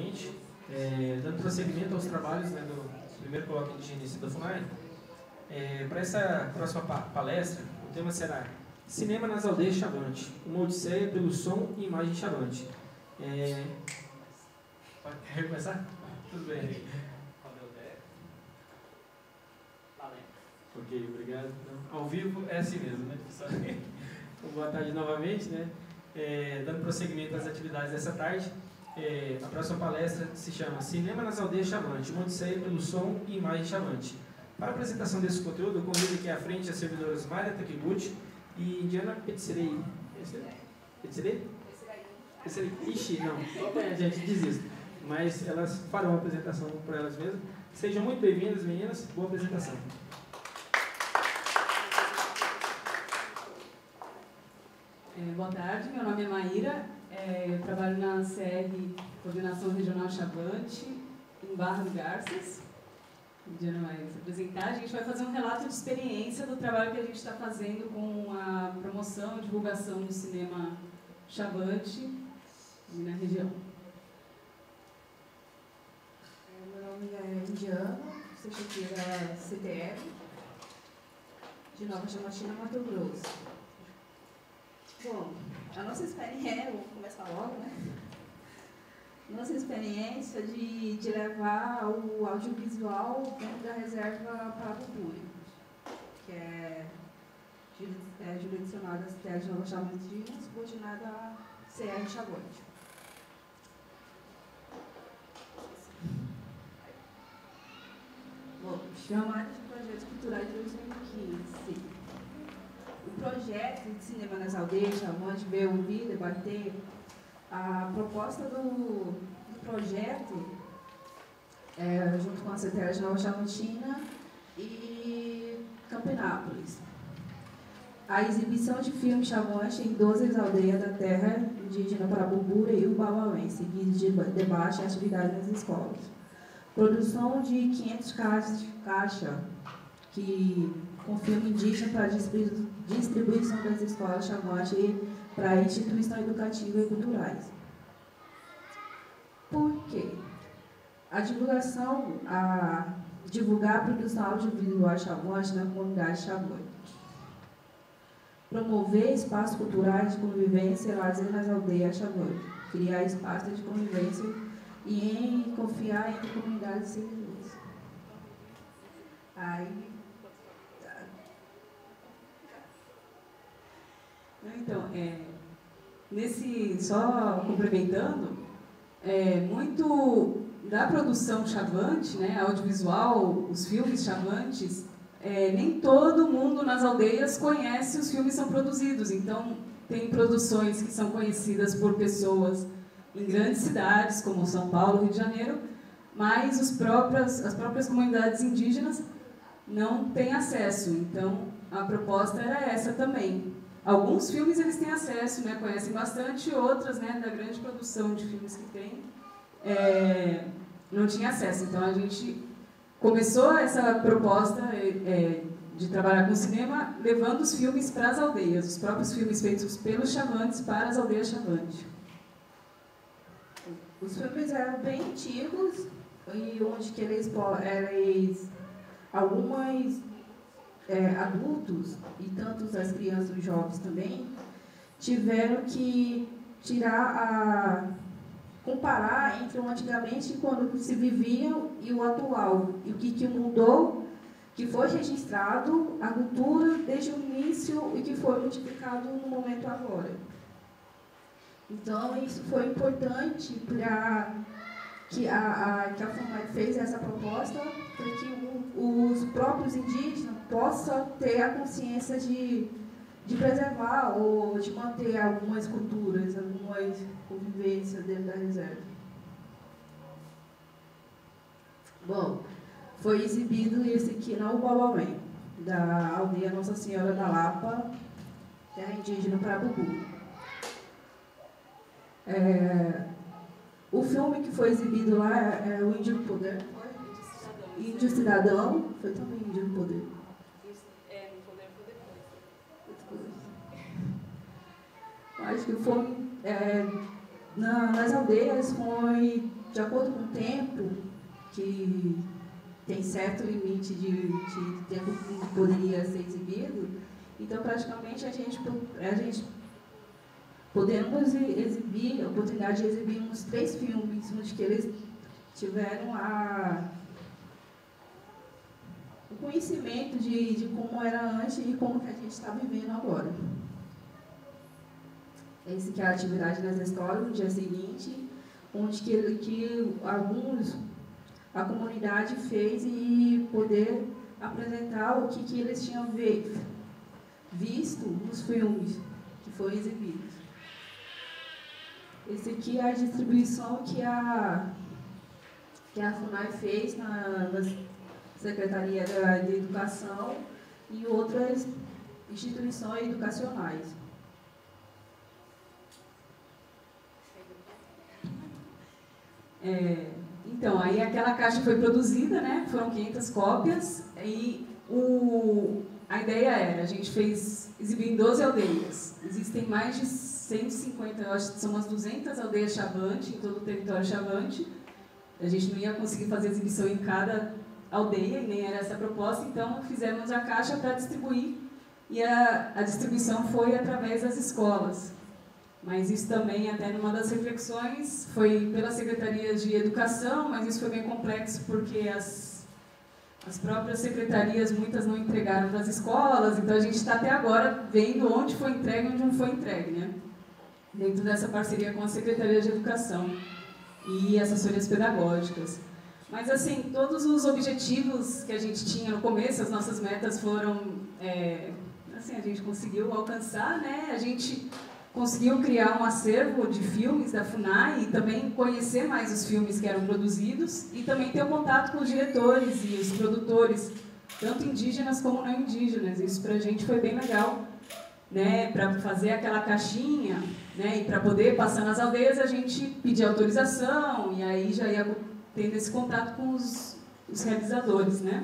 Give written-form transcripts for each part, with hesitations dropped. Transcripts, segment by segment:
novamente, dando prosseguimento aos trabalhos, né, do primeiro colóquio indigenista da FUNAI. Para essa próxima palestra, o tema será Cinema nas Aldeias Chavante, uma odisseia pelo som e imagem Chavante. Quer começar? Tudo bem. Ok, obrigado. Então, ao vivo é assim mesmo, né? Então, boa tarde novamente, né? Dando prosseguimento às atividades dessa tarde, a próxima palestra se chama Cinema nas Aldeias Chavante, uma odisseia pelo som e imagem Chavante. Para a apresentação desse conteúdo, eu convido aqui à frente as servidoras Maria Takiguchi e Indiana Petserei. Petserei? Ixi, não. Gente, desisto. Mas elas farão a apresentação para elas mesmas. Sejam muito bem-vindas, meninas. Boa apresentação. Boa tarde, meu nome é Maíra, eu trabalho na CR Coordenação Regional Chavante, em Barra do Garças. A Diana vai se apresentar. A gente vai fazer um relato de experiência do trabalho que a gente está fazendo com a promoção e divulgação do cinema Chavante na região. Meu nome é Indiana, sou chefiera CTF, de Nova Chamantina, Mato Grosso. Bom, a nossa experiência, vou começar logo, né? Nossa experiência de levar o audiovisual dentro da reserva Parapupuri, que é jurisdicionada às terras de Nova Chamantina, subordinada à CR Chavante. Bom, chamada de Projetos Culturais de 2015. O projeto de Cinema nas Aldeias Chavante veio ouvir, debater a proposta do projeto junto com a CTR de Nova Chamantina e Campinápolis. A exibição de filmes Chavante em 12 aldeias da terra indígena Parapupura e Ubauauém, seguido de debate e atividades nas escolas. Produção de 500 caixas com filme indígena para distribuição das escolas Chavante e para instituições educativas e culturais. Por quê? Divulgar a produção audiovisual Chavante na comunidade Chavante. Promover espaços culturais de convivência e lazer nas aldeias Chavante. Criar espaços de convivência e confiar entre comunidades seguidoras. Então, só complementando, muito da produção Chavante, né, audiovisual, os filmes Chavantes, nem todo mundo nas aldeias conhece os filmes que são produzidos. Então, tem produções que são conhecidas por pessoas em grandes cidades, como São Paulo, Rio de Janeiro, mas as próprias comunidades indígenas não têm acesso. Então, a proposta era essa também. Alguns filmes eles têm acesso, né, conhecem bastante, outras, né, da grande produção de filmes que tem, não tinha acesso. Então a gente começou essa proposta de trabalhar com cinema, levando os filmes para as aldeias, os próprios filmes feitos pelos Chavantes para as aldeias Chavante. Os filmes eram bem antigos, e onde que algumas adultos e tantos as crianças e os jovens também tiveram que comparar entre o antigamente, quando se viviam, e o atual, e o que mudou, que foi registrado a cultura desde o início e que foi multiplicado no momento agora. Então isso foi importante para que a FUNAI fez essa proposta, para que os próprios indígenas possam ter a consciência de preservar ou de manter algumas culturas, algumas convivências dentro da reserva. Bom, foi exibido esse aqui na Ubauauém, da aldeia Nossa Senhora da Lapa, terra indígena Parapupuri. O filme que foi exibido lá é o Índio do Poder. Índio Cidadão, foi também Índio do Poder. No Poder foi depois. Acho que foi nas aldeias foi de acordo com o tempo, que tem certo limite de tempo que poderia ser exibido, então praticamente a gente podemos exibir, a oportunidade de exibir uns 3 filmes, onde que eles tiveram o conhecimento de como era antes e como que a gente está vivendo agora. Esse que é a atividade nas escolas, no dia seguinte, onde que a comunidade fez e poder apresentar o que eles tinham visto nos filmes que foram exibidos. Esse aqui é a distribuição que a FUNAI fez na Secretaria de Educação e outras instituições educacionais. Então, aí aquela caixa foi produzida, né? Foram 500 cópias e a ideia era, a gente exibiu em 12 aldeias. Existem mais de 150, eu acho que são umas 200 aldeias Chavante, em todo o território Chavante. A gente não ia conseguir fazer exibição em cada aldeia, e nem era essa a proposta, então fizemos a caixa para distribuir, e a distribuição foi através das escolas. Mas isso também, até numa das reflexões, foi pela Secretaria de Educação, mas isso foi bem complexo porque as próprias secretarias, muitas não entregaram para as escolas, então a gente está até agora vendo onde foi entregue e onde não foi entregue, né? Dentro dessa parceria com a Secretaria de Educação e assessorias pedagógicas. Mas, assim, todos os objetivos que a gente tinha no começo, as nossas metas foram, assim, a gente conseguiu alcançar, né? A gente conseguiu criar um acervo de filmes da FUNAI e também conhecer mais os filmes que eram produzidos e também ter o contato com os diretores e os produtores, tanto indígenas como não indígenas. Isso para a gente foi bem legal, né? Para fazer aquela caixinha, né? E para poder passar nas aldeias, a gente pedia autorização e aí já ia tendo esse contato com os realizadores, né?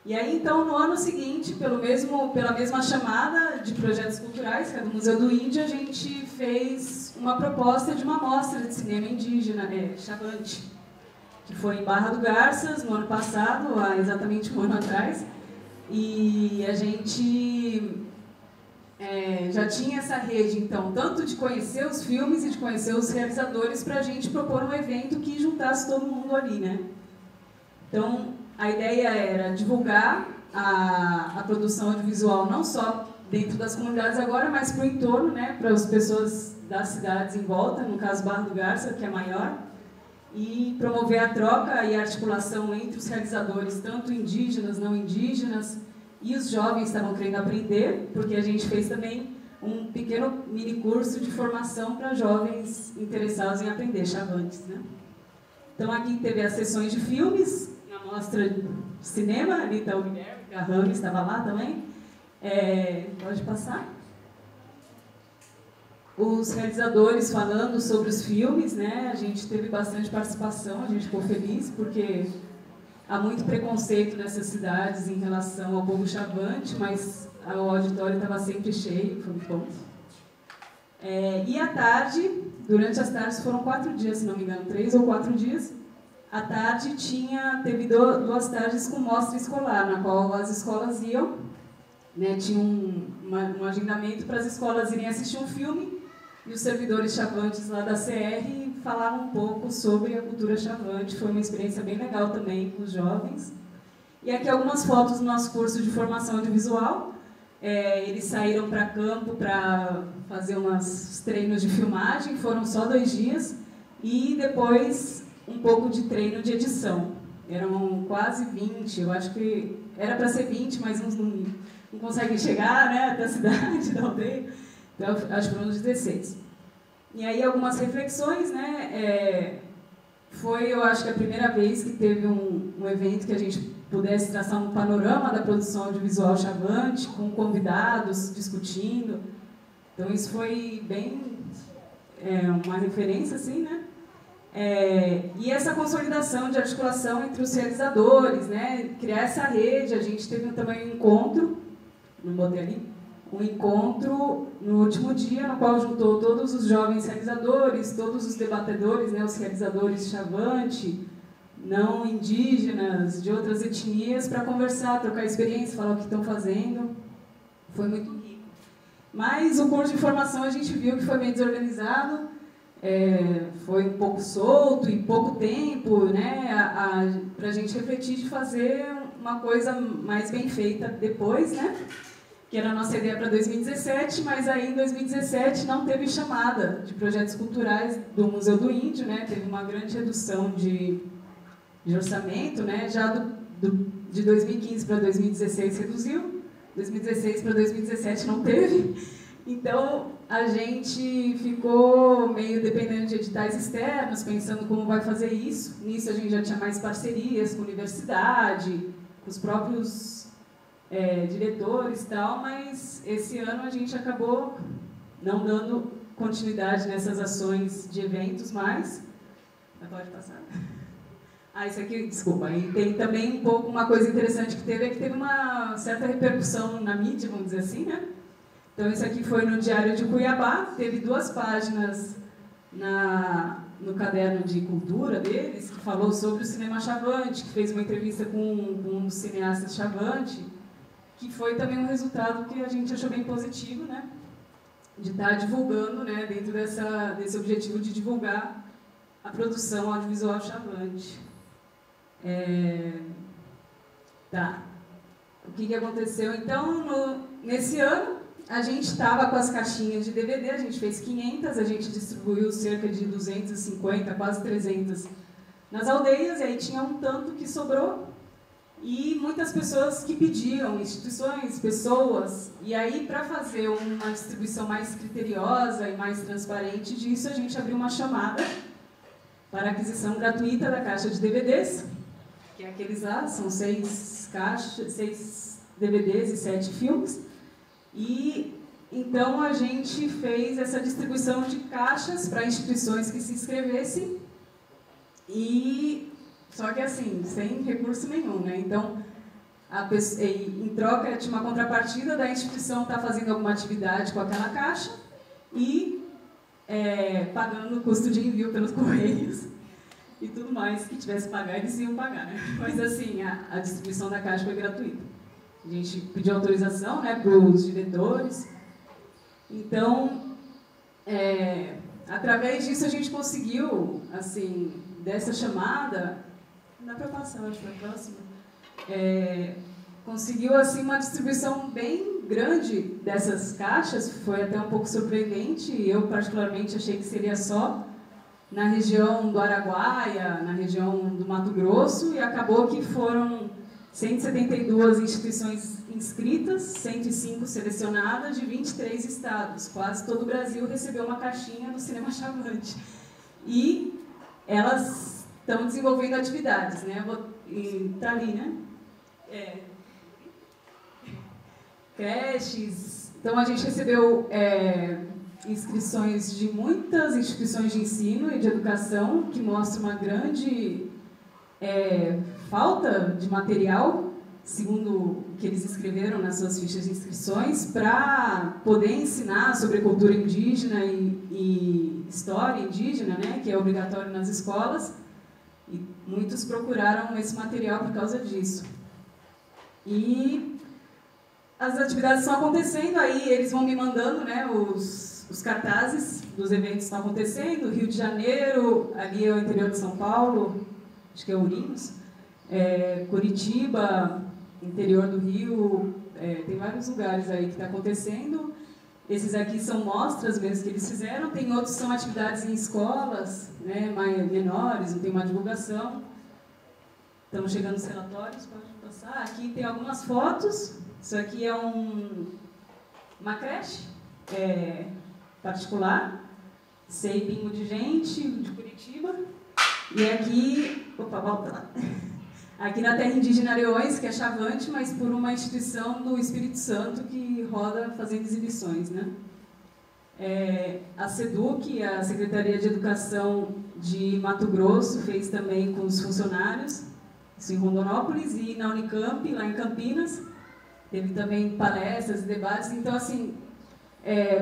E aí, então, no ano seguinte, pela mesma chamada de projetos culturais, que é do Museu do Índio, a gente fez uma proposta de uma mostra de cinema indígena, Chavante, que foi em Barra do Garças, no ano passado, há exatamente um ano atrás, e a gente já tinha essa rede, então, tanto de conhecer os filmes e de conhecer os realizadores, para a gente propor um evento que juntasse todo mundo ali, né? Então, a ideia era divulgar a produção audiovisual não só dentro das comunidades agora, mas para o entorno, né, para as pessoas das cidades em volta, no caso Barra do Garça, que é maior, e promover a troca e a articulação entre os realizadores, tanto indígenas, não indígenas, e os jovens estavam querendo aprender, porque a gente fez também um pequeno mini curso de formação para jovens interessados em aprender chavantes, né? Então aqui teve as sessões de filmes, na mostra de cinema, ali está o Guilherme Garrame, estava lá também. Pode passar. Os realizadores falando sobre os filmes, né? A gente teve bastante participação, a gente ficou feliz, porque há muito preconceito nessas cidades em relação ao povo chavante, mas o auditório estava sempre cheio, foi muito bom. E à tarde, durante as tardes, foram 4 dias, se não me engano, 3 ou 4 dias, à tarde teve 2 tardes com mostra escolar, na qual as escolas iam, né, tinha um agendamento para as escolas irem assistir um filme, e os servidores chavantes lá da CR falavam um pouco sobre a cultura chavante. Foi uma experiência bem legal também com os jovens. E aqui algumas fotos do nosso curso de formação audiovisual. Eles saíram para campo para fazer uns treinos de filmagem, foram só 2 dias, e depois um pouco de treino de edição. Eram quase 20, eu acho que era para ser 20, mas uns não conseguem chegar, né, até a cidade, da aldeia. Então, acho que foram uns 16. E aí, algumas reflexões, né? Foi, eu acho que a primeira vez que teve um evento que a gente pudesse traçar um panorama da produção audiovisual chavante, com convidados discutindo. Então, isso foi bem uma referência, assim, né? E essa consolidação de articulação entre os realizadores, né? Criar essa rede. A gente teve também um encontro, não botei ali, um encontro no último dia, no qual juntou todos os jovens realizadores, todos os debatedores, né, os realizadores Chavante, não indígenas, de outras etnias, para conversar, trocar experiência, falar o que estão fazendo. Foi muito rico. Mas o curso de formação a gente viu que foi meio desorganizado, foi um pouco solto e pouco tempo, né, para a gente refletir de fazer uma coisa mais bem feita depois, né, que era a nossa ideia para 2017, mas aí em 2017 não teve chamada de projetos culturais do Museu do Índio, né, teve uma grande redução de orçamento, né, já de 2015 para 2016 reduziu, 2016 para 2017 não teve, então a gente ficou meio dependendo de editais externos, pensando como vai fazer isso. Nisso a gente já tinha mais parcerias com a universidade, com os próprios diretores e tal, mas esse ano a gente acabou não dando continuidade nessas ações de eventos mais. Pode passar? Isso aqui, desculpa. E tem também um pouco uma coisa interessante que teve uma certa repercussão na mídia, vamos dizer assim, né? Então, isso aqui foi no Diário de Cuiabá, teve 2 páginas no caderno de cultura deles, que falou sobre o cinema Chavante, que fez uma entrevista com um cineasta Chavante, que foi também um resultado que a gente achou bem positivo, né? De estar divulgando, né, dentro desse objetivo de divulgar a produção audiovisual Chavante. O que aconteceu? Então, nesse ano, a gente estava com as caixinhas de DVD, a gente fez 500, a gente distribuiu cerca de 250, quase 300 nas aldeias, e aí tinha um tanto que sobrou, e muitas pessoas que pediam, instituições, pessoas, e aí para fazer uma distribuição mais criteriosa e mais transparente disso, a gente abriu uma chamada para aquisição gratuita da caixa de DVDs, que é aqueles lá, são 6 DVDs e 7 filmes. E então a gente fez essa distribuição de caixas para instituições que se inscrevessem, só que assim, sem recurso nenhum, né? Então, em troca, tinha uma contrapartida da instituição estar fazendo alguma atividade com aquela caixa e pagando o custo de envio pelos correios e tudo mais que tivesse que pagar, eles iam pagar, né? Mas assim, a distribuição da caixa foi gratuita. A gente pediu autorização, né, para os diretores. Então, através disso a gente conseguiu, assim, dessa chamada, não dá para passar, acho, para a próxima, conseguiu assim uma distribuição bem grande dessas caixas, foi até um pouco surpreendente. Eu particularmente achei que seria só na região do Araguaia, na região do Mato Grosso, e acabou que foram 172 instituições inscritas, 105 selecionadas de 23 estados. Quase todo o Brasil recebeu uma caixinha do Cinema Chavante. E elas estão desenvolvendo atividades, né? Está ali, né? Creches. Então, a gente recebeu inscrições de muitas instituições de ensino e de educação, que mostra uma grande falta de material, segundo o que eles escreveram nas suas fichas de inscrições, para poder ensinar sobre cultura indígena e história indígena, né, que é obrigatório nas escolas, e muitos procuraram esse material por causa disso. E as atividades estão acontecendo, aí eles vão me mandando, né, os cartazes dos eventos estão acontecendo. Rio de Janeiro, ali é o interior de São Paulo, acho que é Ourinhos, Curitiba, interior do Rio, tem vários lugares aí que está acontecendo. Esses aqui são mostras mesmo que eles fizeram, tem outros que são atividades em escolas, né, menores, não tem uma divulgação. Estamos chegando os relatórios, pode passar. Aqui tem algumas fotos, isso aqui é uma creche particular, Ceibinho de Gente, de Curitiba. E aqui, volta lá. Aqui na terra indígena Areões, que é Chavante, mas por uma instituição do Espírito Santo que roda fazendo exibições, né? A SEDUC, a Secretaria de Educação de Mato Grosso, fez também com os funcionários, isso em Rondonópolis, e na Unicamp, lá em Campinas, teve também palestras e debates. Então, assim,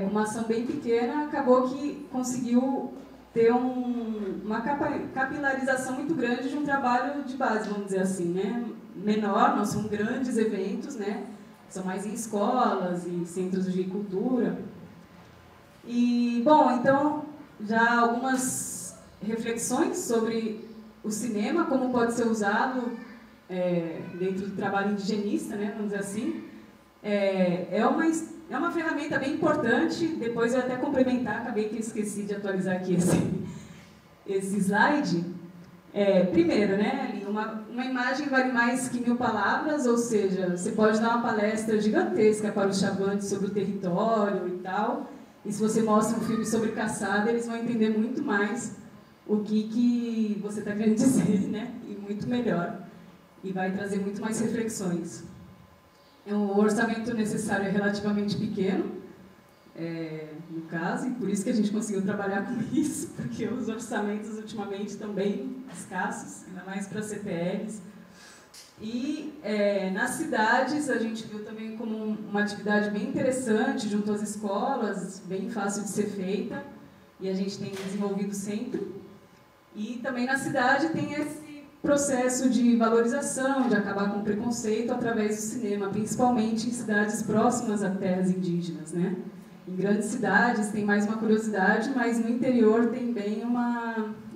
com uma ação bem pequena, acabou que conseguiu ter uma capilarização muito grande de um trabalho de base, vamos dizer assim, né? Menor, não são grandes eventos, né? São mais em escolas e centros de cultura. E, bom, então, já algumas reflexões sobre o cinema, como pode ser usado dentro do trabalho indigenista, né? Vamos dizer assim. É uma ferramenta bem importante. Depois eu até complementar, acabei que esqueci de atualizar aqui esse slide. Primeiro, né, uma imagem vale mais que 1000 palavras, ou seja, você pode dar uma palestra gigantesca para os chavantes sobre o território e tal, e se você mostra um filme sobre caçada, eles vão entender muito mais o que você está querendo dizer, né, e muito melhor, e vai trazer muito mais reflexões. O orçamento necessário é relativamente pequeno, no caso, e por isso que a gente conseguiu trabalhar com isso, porque os orçamentos ultimamente estão bem escassos, ainda mais para CPLs. E nas cidades a gente viu também como uma atividade bem interessante, junto às escolas, bem fácil de ser feita, e a gente tem desenvolvido sempre. E também na cidade tem esse processo de valorização, de acabar com o preconceito através do cinema, principalmente em cidades próximas a terras indígenas, né? Em grandes cidades tem mais uma curiosidade, mas no interior tem bem um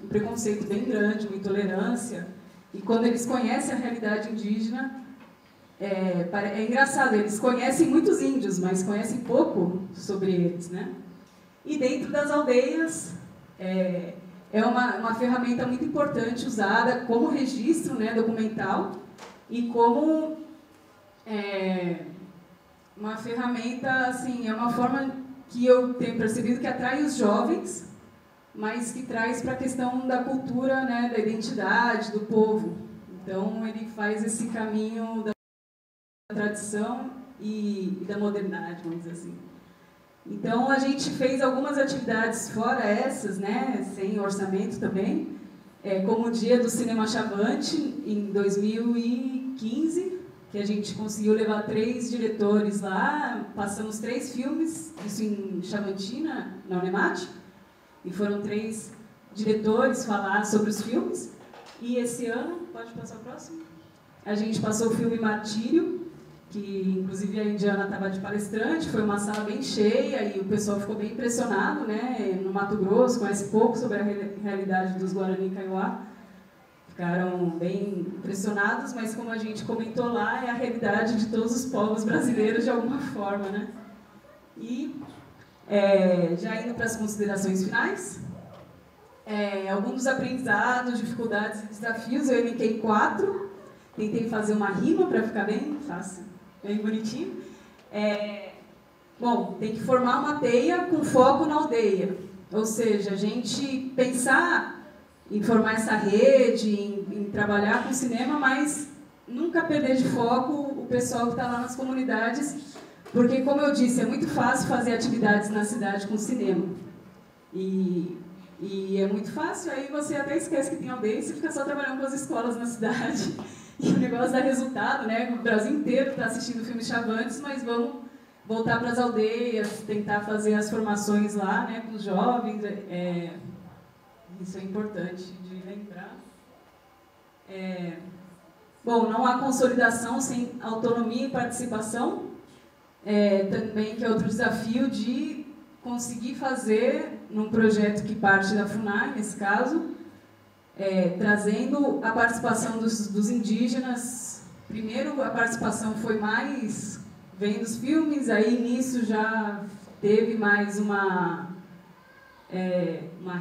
preconceito bem grande, uma intolerância. E quando eles conhecem a realidade indígena, é engraçado, eles conhecem muitos índios, mas conhecem pouco sobre eles, né? E dentro das aldeias, é uma ferramenta muito importante usada como registro, né, documental e como uma ferramenta, assim, é uma forma que eu tenho percebido que atrai os jovens, mas que traz para a questão da cultura, né, da identidade do povo. Então, ele faz esse caminho da tradição e da modernidade, vamos dizer assim. Então, a gente fez algumas atividades fora essas, né, sem orçamento também, como o Dia do Cinema Chavante, em 2015, que a gente conseguiu levar 3 diretores lá, passamos 3 filmes, isso em Chavantina, na Unemate, e foram 3 diretores falar sobre os filmes. E esse ano, pode passar o próximo? A gente passou o filme Martírio, que inclusive a Indiana estava de palestrante, foi uma sala bem cheia e o pessoal ficou bem impressionado, né? No Mato Grosso, conhece pouco sobre a realidade dos Guarani Kaiowá, ficaram bem impressionados, mas como a gente comentou lá, é a realidade de todos os povos brasileiros de alguma forma, né? E já indo para as considerações finais, alguns dos aprendizados, dificuldades e desafios, eu elenquei 4, tentei fazer uma rima para ficar bem fácil, bem bonitinho. Bom, tem que formar uma teia com foco na aldeia, ou seja, a gente pensar em formar essa rede, em trabalhar com cinema, mas nunca perder de foco o pessoal que está lá nas comunidades, porque, como eu disse, é muito fácil fazer atividades na cidade com cinema. E é muito fácil, aí você até esquece que tem aldeia e você fica só trabalhando com as escolas na cidade. E o negócio dá resultado, né? O Brasil inteiro está assistindo filmes chavantes, mas vamos voltar para as aldeias, tentar fazer as formações lá, né, com os jovens. Isso é importante de lembrar. Bom, não há consolidação sem autonomia e participação. Também que é outro desafio de conseguir fazer, num projeto que parte da FUNAI, nesse caso, trazendo a participação dos indígenas. Primeiro, a participação foi mais vendo os filmes, aí nisso já teve mais uma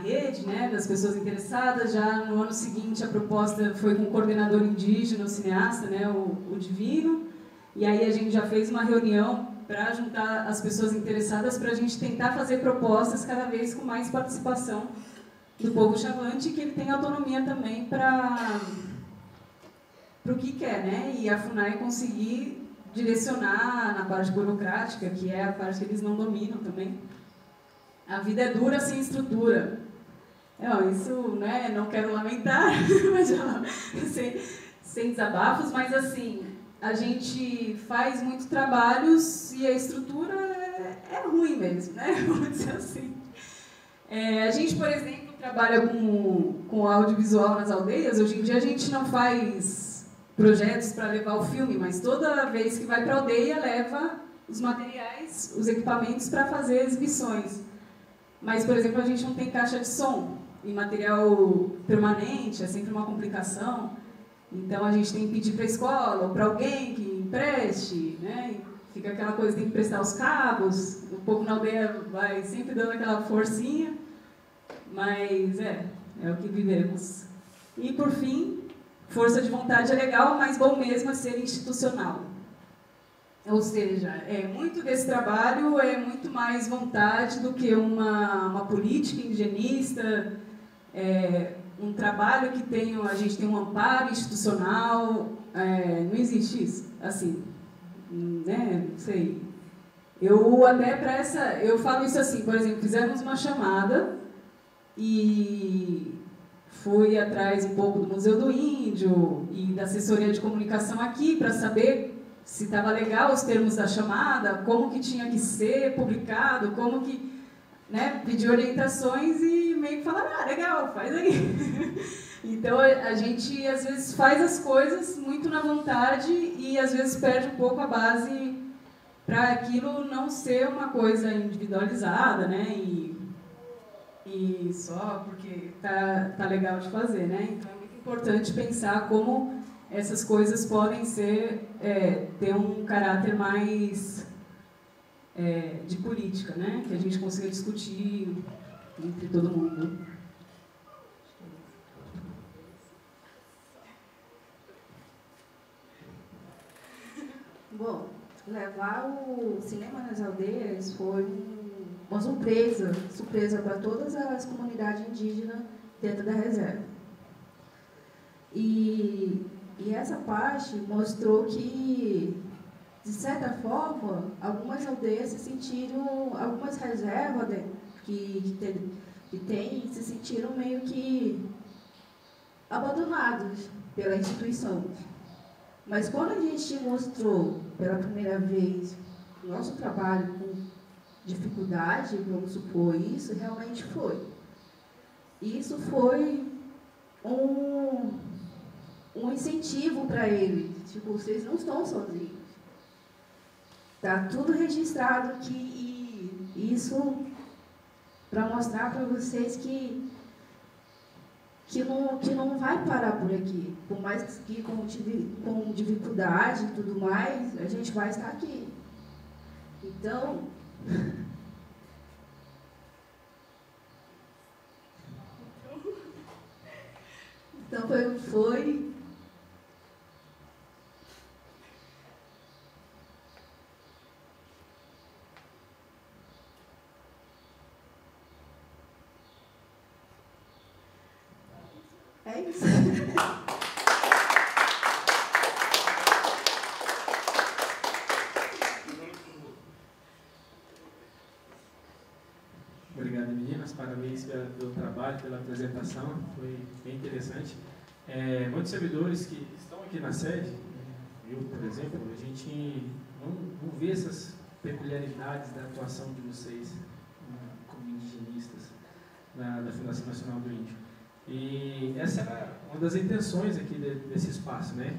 rede, né, das pessoas interessadas. Já no ano seguinte a proposta foi com o coordenador indígena, o cineasta, né, o Divino, e aí a gente já fez uma reunião para juntar as pessoas interessadas para a gente tentar fazer propostas cada vez com mais participação do povo chavante, que ele tem autonomia também para o que quer, né, e a FUNAI conseguir direcionar na parte burocrática, que é a parte que eles não dominam também. A vida é dura sem estrutura. Isso, né, não quero lamentar, mas sem desabafos, mas assim, a gente faz muitos trabalhos e a estrutura é ruim mesmo, né? Vamos dizer assim. A gente, por exemplo, trabalha com audiovisual nas aldeias. Hoje em dia a gente não faz projetos para levar o filme, mas toda vez que vai para a aldeia leva os materiais, os equipamentos para fazer exibições. Mas, por exemplo, a gente não tem caixa de som e material permanente, é sempre uma complicação. Então a gente tem que pedir para a escola ou para alguém que empreste, né? Fica aquela coisa, tem que prestar os cabos. Um pouco na aldeia vai sempre dando aquela forcinha, mas é o que vivemos. E por fim, força de vontade é legal, mas bom mesmo é ser institucional. Ou seja, muito desse trabalho é muito mais vontade do que uma política indigenista, um trabalho que a gente tem um amparo institucional, não existe isso, assim, né, não sei. Eu falo isso assim, por exemplo, fizemos uma chamada e fui atrás um pouco do Museu do Índio e da assessoria de comunicação aqui para saber se estava legal os termos da chamada, como que tinha que ser publicado, como que, né, pedir orientações e meio que falar, legal, faz aí. Então a gente às vezes faz as coisas muito na vontade e às vezes perde um pouco a base para aquilo não ser uma coisa individualizada, né, e só porque tá legal de fazer, né. Então é muito importante pensar como essas coisas podem ter um caráter mais de política, né? Que a gente consiga discutir entre todo mundo. Bom, levar o cinema nas aldeias foi uma surpresa para todas as comunidades indígenas dentro da reserva. E essa parte mostrou que, de certa forma, algumas aldeias se sentiram, algumas reservas que tem, se sentiram meio que abandonados pela instituição. Mas quando a gente mostrou pela primeira vez o nosso trabalho com dificuldade, vamos supor isso, realmente foi. Isso foi um incentivo para ele. Tipo, vocês não estão sozinhos. Está tudo registrado aqui e isso para mostrar para vocês que não vai parar por aqui. Por mais que com dificuldade e tudo mais, a gente vai estar aqui. Então, foi isso. Obrigado, meninas. Parabéns pelo trabalho, pela apresentação. Foi bem interessante. Muitos servidores que estão aqui na sede, eu, por exemplo, a gente não vê essas peculiaridades da atuação de vocês como indigenistas da Fundação Nacional do Índio. E essa era uma das intenções aqui desse espaço, né?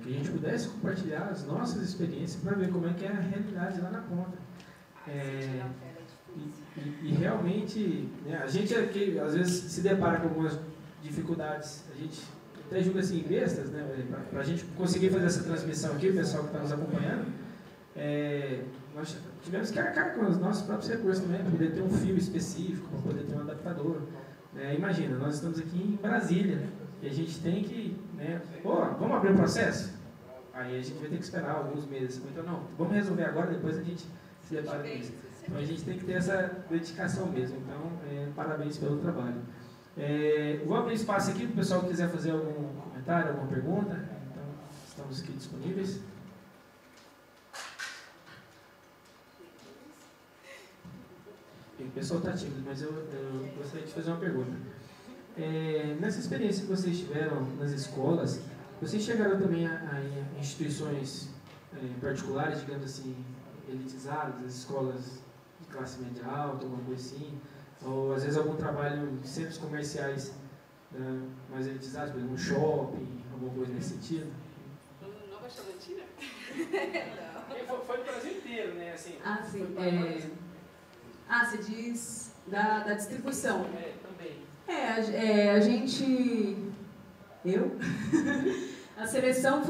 Que a gente pudesse compartilhar as nossas experiências para ver como é que é a realidade lá na ponta. E realmente, né, a gente aqui, às vezes se depara com algumas dificuldades, a gente até julga assim bestas, né? Para a gente conseguir fazer essa transmissão aqui, o pessoal que está nos acompanhando, nós tivemos que arcar com os nossos próprios recursos também, para poder ter um fio específico, para poder ter um adaptador. Imagina, nós estamos aqui em Brasília, né, e a gente tem que, né, vamos abrir o processo? Aí a gente vai ter que esperar alguns meses. Então, não, vamos resolver agora, depois a gente se depara com isso. Então, a gente tem que ter essa dedicação mesmo. Então, parabéns pelo trabalho. Vou abrir espaço aqui para o pessoal que quiser fazer algum comentário, alguma pergunta. Então, estamos aqui disponíveis. O pessoal está tímido, mas eu gostaria de fazer uma pergunta. Nessa experiência que vocês tiveram nas escolas, Vocês chegaram também a instituições particulares, digamos assim, elitizadas, as escolas de classe média alta, alguma coisa assim, ou às vezes algum trabalho em centros comerciais mais elitizados, por exemplo, um shopping, alguma coisa nesse sentido? Nova Chavantina? Não. Foi no Brasil inteiro, né? Assim, sim. Você diz da distribuição. Também. A gente... A seleção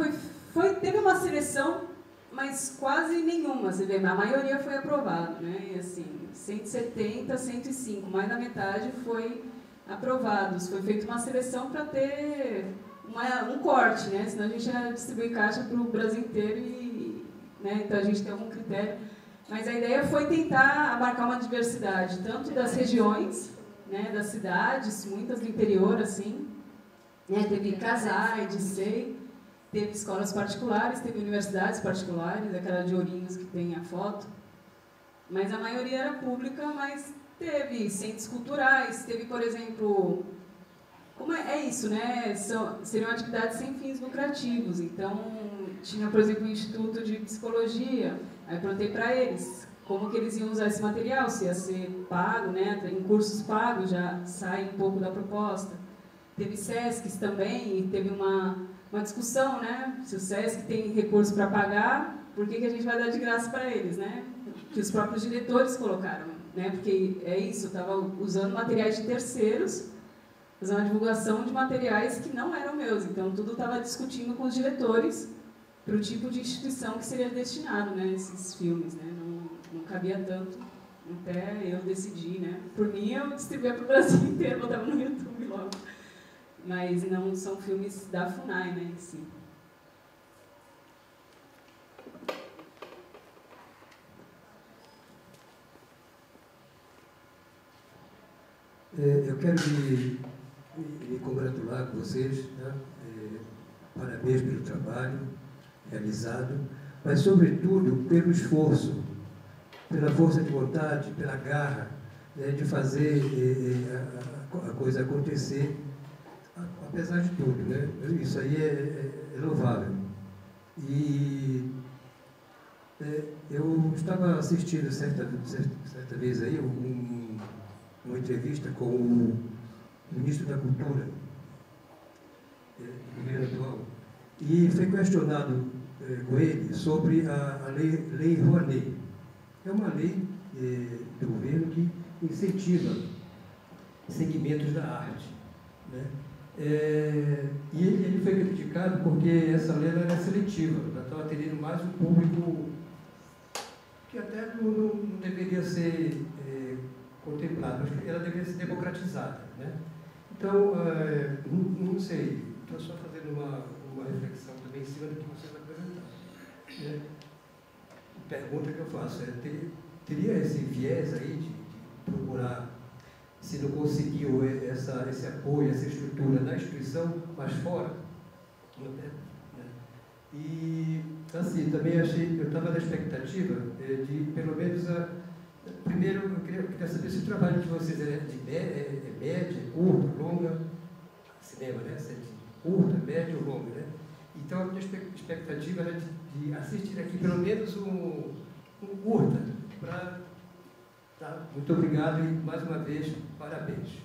teve uma seleção, mas quase nenhuma, você vê, a maioria foi aprovado, né? E assim, 170, 105, mais da metade foi aprovados. Foi feita uma seleção para ter um corte, né? Senão a gente ia distribuir caixa para o Brasil inteiro né? Então a gente tem algum critério. Mas a ideia foi tentar abarcar uma diversidade, tanto das regiões, né? Das cidades, muitas do interior, assim, né? Teve casais de SEI, teve escolas particulares, teve universidades particulares, aquela de Ourinhos que tem a foto, mas a maioria era pública, mas teve centros culturais, teve, por exemplo, como é isso, né? Seriam atividades sem fins lucrativos, então tinha, por exemplo, o Instituto de Psicologia, aí perguntei para eles como que eles iam usar esse material, se ia ser pago, né? Em cursos pagos já sai um pouco da proposta. Teve SESCs também, e teve uma discussão, né? Se o SESC tem recurso para pagar, por que a gente vai dar de graça para eles, né? Que os próprios diretores colocaram, né? Porque é isso, estava usando materiais de terceiros, fazendo uma divulgação de materiais que não eram meus, então tudo estava discutindo com os diretores para o tipo de instituição que seria destinado, né? Esses filmes, né? Não cabia tanto, até eu decidi, né? Por mim, eu distribuía para o Brasil inteiro, botava no YouTube logo. Mas não são filmes da FUNAI, né, em si. Eu quero me congratular com vocês, né? Parabéns pelo trabalho realizado, mas, sobretudo, pelo esforço, pela força de vontade, pela garra, né, de fazer a coisa acontecer, apesar de tudo, né? Isso aí é louvável. E eu estava assistindo certa vez aí uma entrevista com o ministro da Cultura do governo atual, e foi questionado com ele sobre a Lei Rouanet. É uma lei do governo que incentiva segmentos da arte, né? E ele foi criticado porque essa lei era seletiva, ela estava atendendo mais um público que até não deveria ser contemplado, mas ela deveria ser democratizada, né? Então, não sei, estou só fazendo uma reflexão também em cima do que vocês apresentaram, né? A pergunta que eu faço teria esse viés aí de procurar, se não conseguiu esse apoio, essa estrutura na instituição, mas fora? E, assim, também eu estava na expectativa de, pelo menos, primeiro, eu queria saber se o trabalho de vocês é média, curta, longa, cinema, né? Curta, média ou longa, né? Então, a minha expectativa era de assistir aqui pelo menos um curta, para... Tá? Muito obrigado e, mais uma vez, parabéns.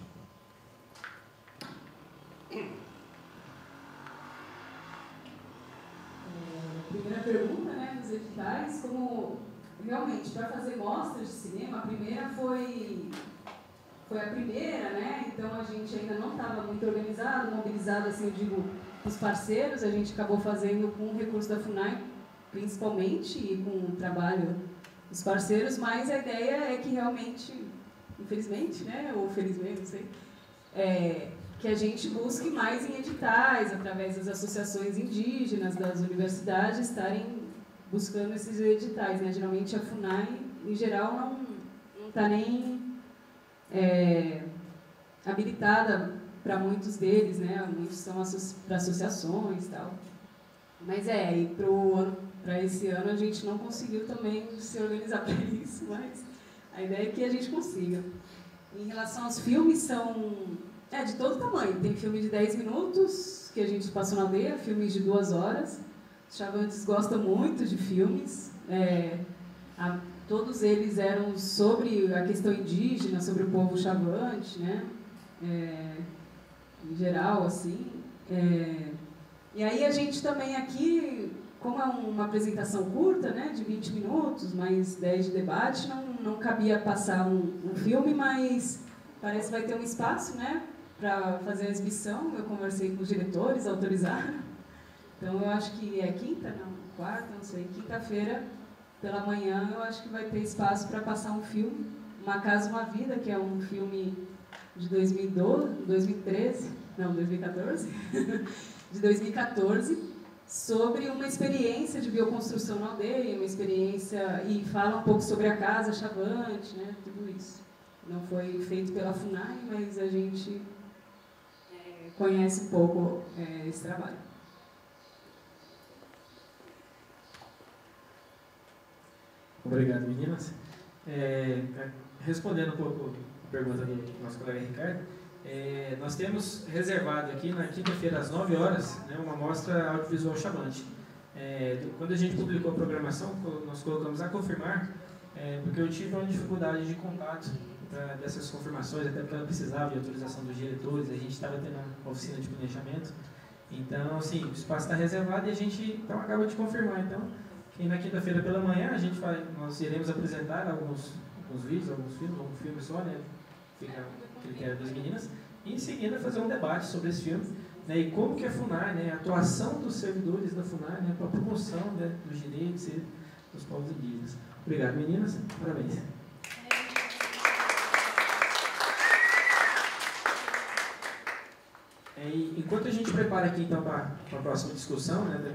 Primeira pergunta, né, dos editais, como realmente, para fazer mostras de cinema, a primeira foi a primeira, né? Então a gente ainda não estava muito organizado, mobilizado, assim, eu digo, os parceiros, a gente acabou fazendo com o recurso da FUNAI, principalmente, e com o trabalho dos parceiros, mas a ideia é que realmente, infelizmente, né, ou felizmente, não sei, que a gente busque mais em editais, através das associações indígenas, das universidades, estarem buscando esses editais, né? Geralmente a FUNAI, em geral, não está nem habilitada para muitos deles, né? Muitos são para associações e tal. Mas e para esse ano a gente não conseguiu também se organizar para isso, mas a ideia é que a gente consiga. Em relação aos filmes, É, de todo tamanho. Tem filme de 10 minutos, que a gente passou na aldeia, filmes de 2 horas. Os Chavantes gostam muito de filmes. Todos eles eram sobre a questão indígena, sobre o povo Chavante, né? Em geral, assim. E aí a gente também aqui, como é uma apresentação curta, né, de 20 minutos, mais 10 de debate, não cabia passar um filme, mas parece que vai ter um espaço, né, para fazer a exibição. Eu conversei com os diretores, autorizaram. Então eu acho que é quinta, não, quarta, não sei, quinta-feira, pela manhã, eu acho que vai ter espaço para passar um filme, Uma Casa, Uma Vida, que é um filme de 2014, de 2014, sobre uma experiência de bioconstrução na aldeia, uma experiência, e fala um pouco sobre a casa Chavante, né, tudo isso. Não foi feito pela FUNAI, mas a gente conhece um pouco esse trabalho. Obrigado, meninas. Respondendo um pouco a pergunta do nosso colega Ricardo, nós temos reservado aqui na quinta-feira às 9 horas, né, uma mostra audiovisual Chavante. Quando a gente publicou a programação, nós colocamos a confirmar, porque eu tive uma dificuldade de contato dessas confirmações, até porque ela precisava de autorização dos diretores, a gente estava tendo uma oficina de planejamento. Então, assim, o espaço está reservado e a gente acaba de confirmar. Então, que na quinta-feira pela manhã nós iremos apresentar alguns vídeos, alguns filmes, algum filme só, né? Fica a critério das meninas. E em seguida fazer um debate sobre esse filme, né? E como que a FUNAI, né? A atuação dos servidores da FUNAI, né? Para a promoção, né, dos direitos dos povos indígenas. Obrigado, meninas. Parabéns. Enquanto a gente prepara aqui então para a próxima discussão, né?